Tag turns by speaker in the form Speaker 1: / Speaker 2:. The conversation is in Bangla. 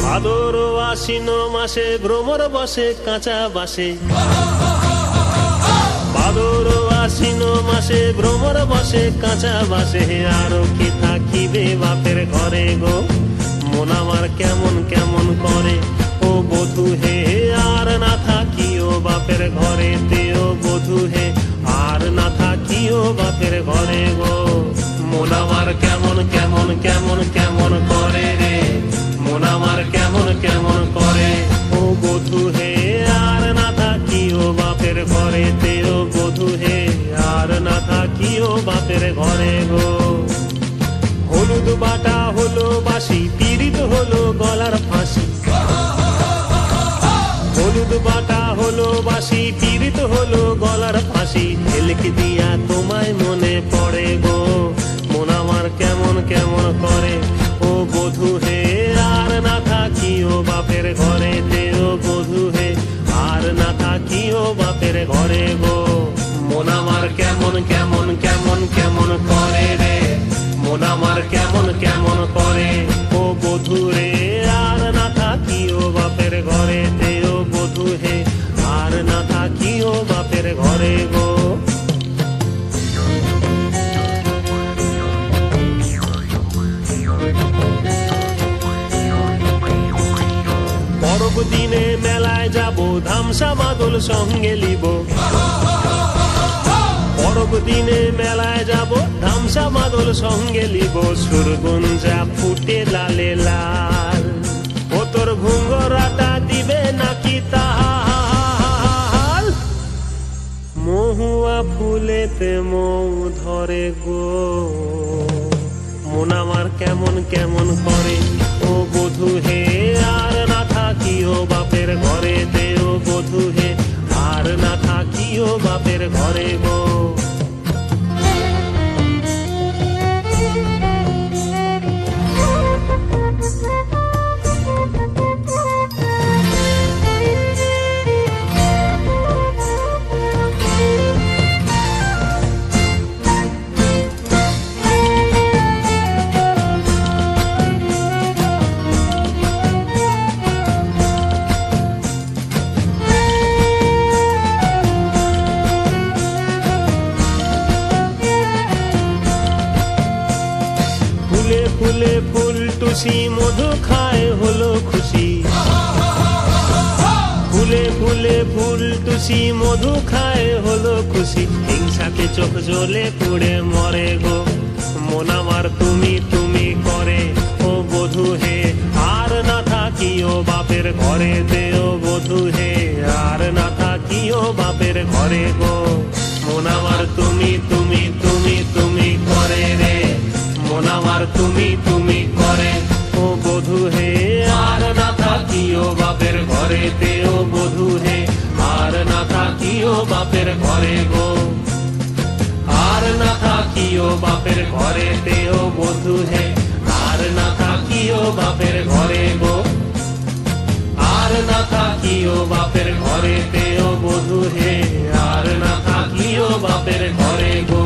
Speaker 1: ভাদর আশ্বিন মাসে ভ্রমর বসে কাঁচা বাসে, ভাদর আশ্বিন মাসে ভ্রমর বসে কাঁচা বাসে। আর কি থাকিবে বাপের ঘরে গো, মন আমার কেমন কেমন করে ও বধূ হে। আর না থাকিও বাপের ঘরে তে ও বধূ হে, আর না থাকিও বাপের ঘরে গো। মন আমার কেমন কেমন কেমন কেমন করে রে, মন আমার কেমন কেমন করে ও বধূ হে। আর না থাকিও বাপের ঘরে তে ও বধূ হে, আর না থাকিও বাপের ঘরে গো। হলুদ বাটা হলো বাসি, পীড়িত হলো গলার ফাঁসি। হলুদ বাটা হলো বাসি, পীড়িত হলো গলার ফাঁসি। ঝিলক দিয়া তোমায় মনে পড়ে গো, মন আমার কেমন কেমন করে ও বধূ হে। আর না থাকিও বাপের ঘরে তে ও বধূ হে, আর না থাকিও বাপের ঘরে গো। মন আমার কেমন কেমন কেমন কেমন করে রে, মন আমার কেমন কেমন করে ও বধূ রে। আর না থাকিও বাপের ঘরে তে ও বধূ হে, আর না থাকিও বাপের ঘরে গো। পরব দিনে মেলায় যাব, ধামসা মাদল সঙ্গে লিব। পরব দিনে মেলায় যাব, ধামসা মাদল সঙ্গে লিব। সুরগুঞ্জা ফুটে লালে লাল, ও তোর ঘুঙ্গরাটা দিবে নাকি তাল। মহুয়া ফুলেতে মৌ ধরে গো, মন আমার কেমন কেমন করে ও বধূ হে। আর না থাকিও বাপের ঘরে তে ও বধূ হে, আর না থাকিও বাপের ঘরে গো। ফুলে ফুলে ফুল টুসি মধু খায় হলো খুশি। ফুলে ফুলে ফুল টুসি মধু খায় হলো খুশি। হিংসাতে চোখ জ্বলে পুড়ে মরে গো, মন আমার তুমি তুমি করে ও বধূ হে। আর না থাকিও বাপের ঘরে তে ও বধূ হে, আর না থাকিও বাপের ঘরে গো। মন আমার তুমি তুমি তুমি তুমি করে রে, মন আমার তুমি তুমি করে ও বধূ হে। আর না থাকিও বাপের ঘরে তে ও বধূ হে, আর না থাকিও বাপের ঘরে গো। আর না থাকিও বাপের ঘরে তে ও বধূ হে, আর না থাকিও বাপের ঘরে গো। আর না থাকিও বাপের ঘরে তে ও বধূ হে, আর না থাকিও বাপের ঘরে গো।